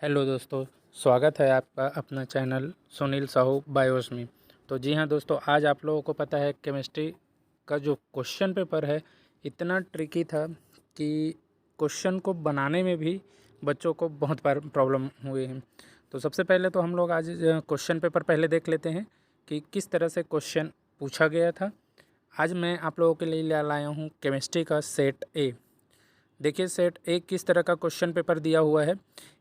Hello दोस्तों, स्वागत है आपका अपना चैनल सुनील साहू बायोस में। तो जी हाँ दोस्तों, आज आप लोगों को पता है केमिस्ट्री का जो क्वेश्चन पेपर है इतना ट्रिकी था कि क्वेश्चन को बनाने में भी बच्चों को बहुत बार प्रॉब्लम हुई है। तो सबसे पहले तो हम लोग आज क्वेश्चन पेपर पहले देख लेते हैं कि किस तरह से क्वेश्चन पूछा गया था। आज मैं आप लोगों के लिए ले लाया हूँ केमिस्ट्री का सेट ए। देखिए सेट एक किस तरह का क्वेश्चन पेपर दिया हुआ है।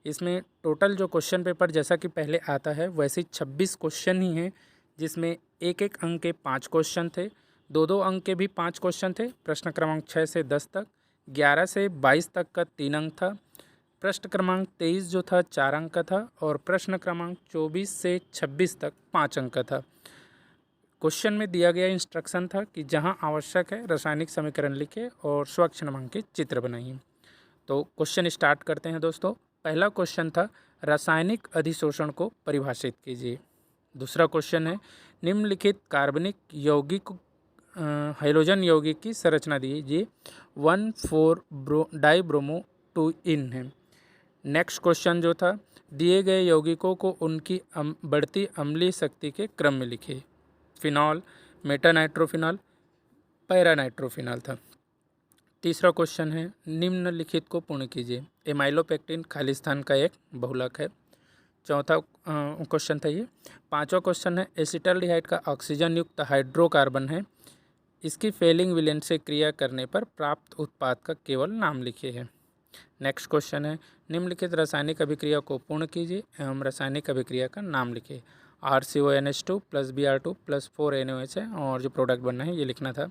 इसमें टोटल जो क्वेश्चन पेपर जैसा कि पहले आता है वैसे ही 26 क्वेश्चन ही हैं, जिसमें एक एक अंक के 5 क्वेश्चन थे, दो दो अंक के भी 5 क्वेश्चन थे। प्रश्न क्रमांक 6 से 10 तक, 11 से 22 तक का 3 अंक था। प्रश्न क्रमांक 23 जो था 4 अंक का था और प्रश्न क्रमांक 24 से 26 तक 5 अंक का था। क्वेश्चन में दिया गया इंस्ट्रक्शन था कि जहां आवश्यक है रासायनिक समीकरण लिखें और स्वक्षणमांकित चित्र बनाइए। तो क्वेश्चन स्टार्ट करते हैं दोस्तों। पहला क्वेश्चन था रासायनिक अधिशोषण को परिभाषित कीजिए। दूसरा क्वेश्चन है निम्नलिखित कार्बनिक यौगिक हाइड्रोजन यौगिक की संरचना दीजिए। 1,4 डाइब्रोमो 2 इन है। नेक्स्ट क्वेश्चन जो था दिए गए यौगिकों को उनकी बढ़ती अम्लीय शक्ति के क्रम में लिखिए। फिनॉल, मेटानाइट्रोफिनॉल, पैरानाइट्रोफिनॉल था। तीसरा क्वेश्चन है निम्नलिखित को पूर्ण कीजिए। एमाइलोपेक्टिन खालिस्तान का एक बहुलक है। चौथा क्वेश्चन था ये। पांचवा क्वेश्चन है एसिटाल्डिहाइड का ऑक्सीजन युक्त हाइड्रोकार्बन है, इसकी फेलिंग विलेन से क्रिया करने पर प्राप्त उत्पाद का केवल नाम लिखिए है। नेक्स्ट क्वेश्चन है निम्नलिखित रासायनिक अभिक्रिया को पूर्ण कीजिए एवं रासायनिक अभिक्रिया का नाम लिखिए। RCONH2 + Br2 + 4NOH है और जो प्रोडक्ट बनना है ये लिखना था।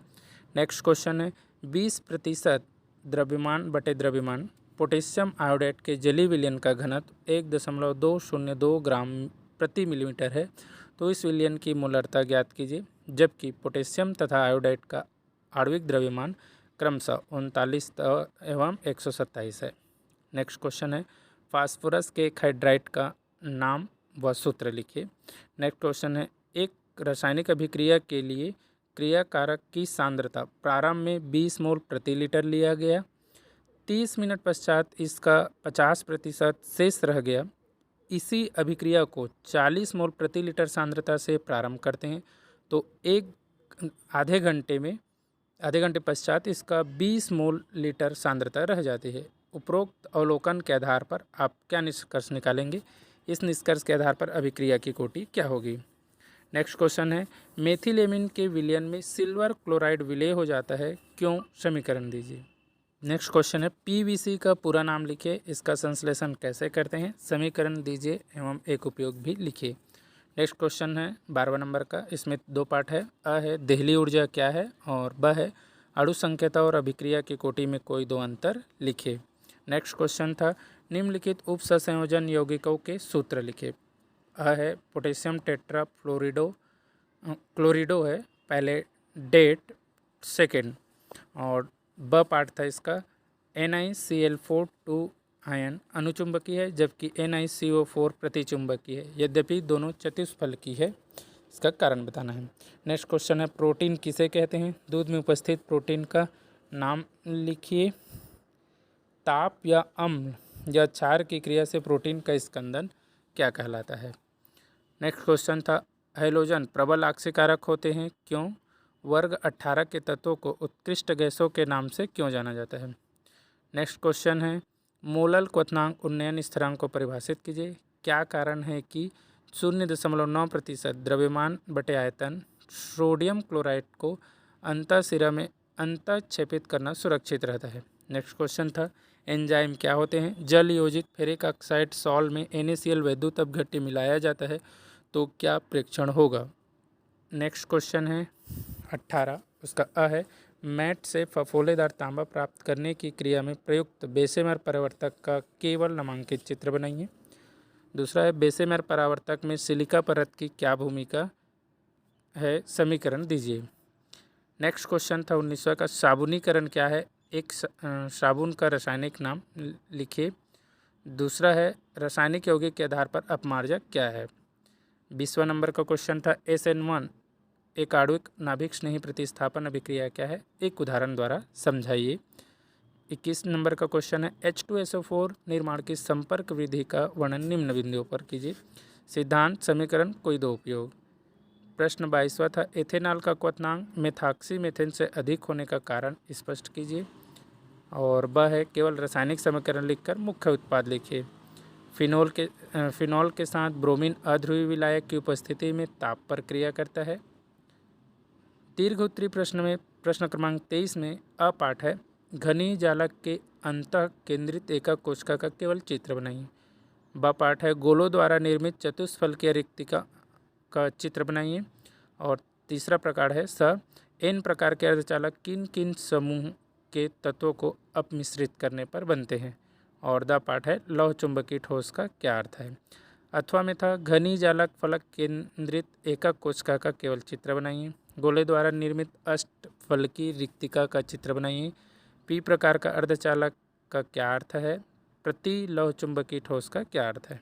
नेक्स्ट क्वेश्चन है 20% द्रव्यमान बटे द्रव्यमान पोटेशियम आयोडेट के जलीय विलयन का घनत्व 1.202 ग्राम प्रति मिलीमीटर है, तो इस विलयन की मोलरता ज्ञात कीजिए, जबकि पोटेशियम तथा आयोडाइड का आणविक द्रव्यमान क्रमशः 39 एवं 127 है। नेक्स्ट क्वेश्चन है फास्फोरस के हाइड्राइड का नाम व सूत्र लिखिए। नेक्स्ट क्वेश्चन है एक रासायनिक अभिक्रिया के लिए क्रियाकारक की सांद्रता प्रारंभ में 20 मोल प्रति लीटर लिया गया, 30 मिनट पश्चात इसका 50% शेष रह गया। इसी अभिक्रिया को 40 मोल प्रति लीटर सांद्रता से प्रारंभ करते हैं, तो आधे घंटे पश्चात इसका 20 मोल लीटर सांद्रता रह जाती है। उपरोक्त अवलोकन के आधार पर आप क्या निष्कर्ष निकालेंगे? इस निष्कर्ष के आधार पर अभिक्रिया की कोटि क्या होगी? नेक्स्ट क्वेश्चन है मेथिलेमिन के विलयन में सिल्वर क्लोराइड विलय हो जाता है, क्यों? समीकरण दीजिए। नेक्स्ट क्वेश्चन है PVC का पूरा नाम लिखिए, इसका संश्लेषण कैसे करते हैं? समीकरण दीजिए एवं एक उपयोग भी लिखिए। नेक्स्ट क्वेश्चन है 12वां नंबर का, इसमें 2 पार्ट है। अ है देहली ऊर्जा क्या है और ब है अणु संकेता और अभिक्रिया की कोटि में कोई 2 अंतर लिखिए। नेक्स्ट क्वेश्चन था निम्नलिखित उप संयोजन यौगिकों के सूत्र लिखिए। अ है पोटेशियम टेट्रा क्लोरिडो है पहले, डेट सेकेंड, और ब पार्ट था इसका NiCl4 2 आयन अनुचुंबकीय है, जबकि NiCO4 प्रतिचुंबकीय है, यद्यपि दोनों चतुष्फलकी है। इसका कारण बताना है। नेक्स्ट क्वेश्चन है प्रोटीन किसे कहते हैं? दूध में उपस्थित प्रोटीन का नाम लिखिए। ताप या अम्ल या क्षार की क्रिया से प्रोटीन का स्कंदन क्या कहलाता है? नेक्स्ट क्वेश्चन था हैलोजन प्रबल आक्सीकारक होते हैं, क्यों? वर्ग 18 के तत्वों को उत्कृष्ट गैसों के नाम से क्यों जाना जाता है? नेक्स्ट क्वेश्चन है मोलल क्वथनांक उन्नयन स्थिरांक को परिभाषित कीजिए। क्या कारण है कि 0.9% द्रव्यमान बटे आयतन सोडियम क्लोराइड को अंतःशिरा में अंतःक्षेपित करना सुरक्षित रहता है? नेक्स्ट क्वेश्चन था एंजाइम क्या होते हैं? जल योजित फेरिक ऑक्साइड सॉल्ट में NaCl वैद्युत अपघट्य मिलाया जाता है, तो क्या प्रेक्षण होगा? नेक्स्ट क्वेश्चन है 18, उसका अ है मैट से फफोलेदार तांबा प्राप्त करने की क्रिया में प्रयुक्त बेसेमर परावर्तक का केवल नामांकित चित्र बनाइए। दूसरा है बेसेमर परावर्तक में सिलिका परत की क्या भूमिका है? समीकरण दीजिए। नेक्स्ट क्वेश्चन था 19वां का साबुनीकरण क्या है? एक साबुन का रासायनिक नाम लिखिए। दूसरा है रासायनिक यौगिक के आधार पर अपमार्जक क्या है? 20वां नंबर का क्वेश्चन था SN1 एक आणविक नाभिक स्नेही प्रतिस्थापन अभिक्रिया क्या है? एक उदाहरण द्वारा समझाइए। 21 नंबर का क्वेश्चन है H2SO4 निर्माण की संपर्क विधि का वर्णन निम्न बिंदुओं पर कीजिए। सिद्धांत, समीकरण, कोई दो उपयोग। प्रश्न 22वां था एथेनॉल का क्वथनांक मेथॉक्सी मीथेन से अधिक होने का कारण स्पष्ट कीजिए। और ब है केवल रासायनिक समीकरण लिखकर मुख्य उत्पाद लिखिए। फिनॉल के साथ ब्रोमीन अध्रुवीय विलायक की उपस्थिति में ताप पर क्रिया करता है। दीर्घ उत्तरी प्रश्न में प्रश्न क्रमांक 23 में अ पाठ है घनी जालक के अंतः केंद्रित एकक कोशिका का केवल चित्र बनाइए। ब पाठ है गोलों द्वारा निर्मित चतुष्फलकीय रिक्तिका का चित्र बनाइए। और तीसरा प्रकार है स एन प्रकार के अर्धचालक किन किन समूह के तत्वों को अपमिश्रित करने पर बनते हैं। और द पाठ है लौह चुंबकीय ठोस का क्या अर्थ है। अथवा में था घनी जालक फलक केंद्रित एकक कोशिका का केवल चित्र बनाइए। गोले द्वारा निर्मित अष्टफलकीय रिक्तिका का चित्र बनाइए। पी प्रकार का अर्धचालक का क्या अर्थ है। प्रति लौह चुंबकीय ठोस का क्या अर्थ है।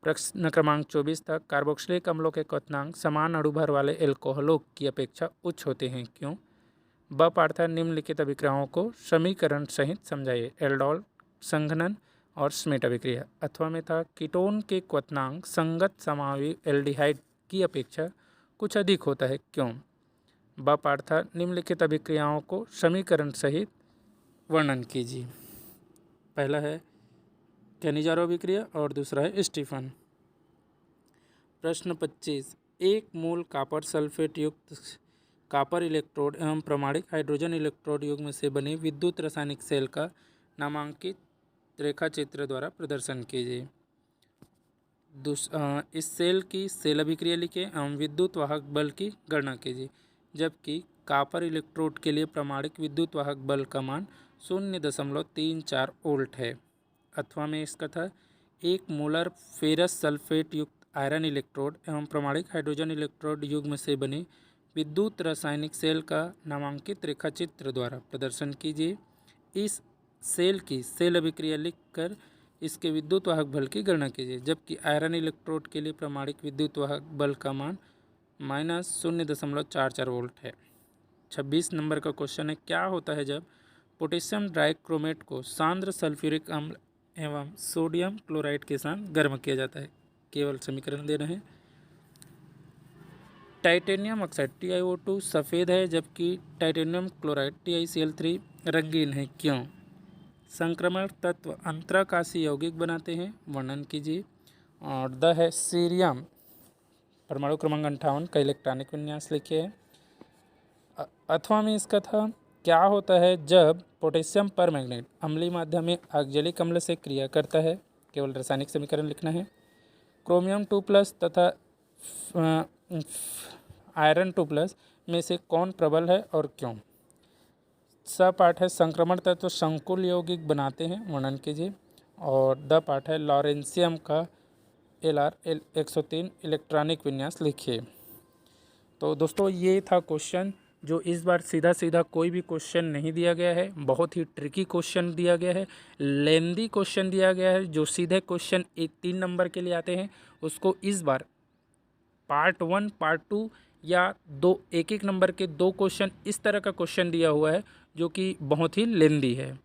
प्रश्न क्रमांक 24 तक कार्बोक्सिलिक अम्लों के क्वथनांक समान अणुभर वाले एल्कोहलों की अपेक्षा उच्च होते हैं क्यों। ब पाठ निम्नलिखित अभिक्रियाओं को समीकरण सहित समझाइए। एल्डोल संघनन और स्मिट अभिक्रिया। अथवा में था कीटोन के क्वथनांक संगत समावी एल्डिहाइड की अपेक्षा कुछ अधिक होता है क्यों। ब पाठ था निम्नलिखित अभिक्रियाओं को समीकरण सहित वर्णन कीजिए। पहला है कैनिजारो अभिक्रिया और दूसरा है स्टीफन। प्रश्न 25 एक मोल कापर सल्फेट युक्त कापर इलेक्ट्रोड एवं प्रमाणिक हाइड्रोजन इलेक्ट्रोड युग्म से बने विद्युत रासायनिक सेल का नामांकित रेखा चित्र द्वारा प्रदर्शन कीजिए। इस सेल की सेल अभिक्रिया लिखिए एवं विद्युत वाहक बल की गणना कीजिए। जबकि कापर इलेक्ट्रोड के लिए प्रमाणिक विद्युत वाहक बल का मान 0.34 वोल्ट है। अथवा में इसका था एक मोलर फेरस सल्फेट युक्त आयरन इलेक्ट्रोड एवं प्रमाणिक हाइड्रोजन इलेक्ट्रोड युग्म से बने विद्युत रासायनिक सेल का नामांकित रेखाचित्र द्वारा प्रदर्शन कीजिए। इस सेल की सेल अभिक्रिया लिखकर इसके विद्युत वाहक बल की गणना कीजिए। जबकि आयरन इलेक्ट्रोड के लिए प्रमाणिक विद्युत वाहक बल का मान -0.44 वोल्ट है। 26 नंबर का क्वेश्चन है क्या होता है जब पोटेशियम डाइक्रोमेट को सांद्र सल्फ्यूरिक अम्ल एवं सोडियम क्लोराइड के साथ गर्म किया जाता है। केवल समीकरण दे रहे हैं। टाइटेनियम ऑक्साइड TiO2 सफ़ेद है जबकि टाइटेनियम क्लोराइड TiCl3 रंगीन है क्यों। संक्रमण तत्व अंतराकाशी यौगिक बनाते हैं, वर्णन कीजिए। और द है सीरियम परमाणु क्रमांक 58 का इलेक्ट्रॉनिक विन्यास लिखिए। अथवा में इसका था क्या होता है जब पोटेशियम परमैंगनेट अम्लीय माध्यम में ऑक्जेलिक अम्ल से क्रिया करता है। केवल रासायनिक समीकरण लिखना है। क्रोमियम 2+ तथा आयरन 2+ में से कौन प्रबल है और क्यों। स पाठ है संक्रमण तत्व संकुल यौगिक बनाते हैं, वर्णन कीजिए। और द पाठ है लॉरेंशियम का Lr103 इलेक्ट्रॉनिक विन्यास लिखिए। तो दोस्तों ये था क्वेश्चन जो इस बार सीधा सीधा कोई भी क्वेश्चन नहीं दिया गया है, बहुत ही ट्रिकी क्वेश्चन दिया गया है, लेंदी क्वेश्चन दिया गया है। जो सीधे क्वेश्चन 3 नंबर के लिए आते हैं उसको इस बार पार्ट 1 पार्ट 2 या एक एक नंबर के 2 क्वेश्चन इस तरह का क्वेश्चन दिया हुआ है जो कि बहुत ही लेंदी है।